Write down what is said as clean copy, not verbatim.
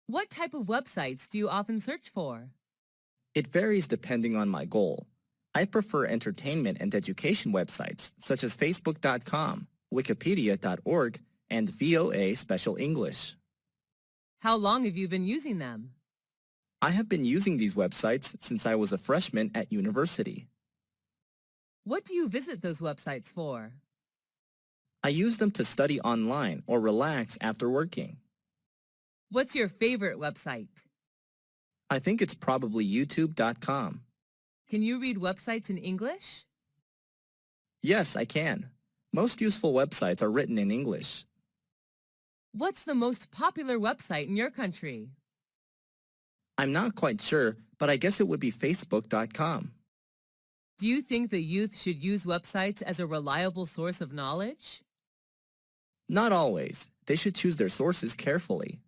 What type of websites do you often search for? It varies depending on my goal. I prefer entertainment and education websites such as Facebook.com, Wikipedia.org, and VOA Special English. How long have you been using them? I have been using these websites since I was a freshman at university. What do you visit those websites for? I use them to study online or relax after working. What's your favorite website? I think it's probably YouTube.com. Can you read websites in English? Yes, I can. Most useful websites are written in English. What's the most popular website in your country? I'm not quite sure, but I guess it would be Facebook.com. Do you think the youth should use websites as a reliable source of knowledge? Not always. They should choose their sources carefully.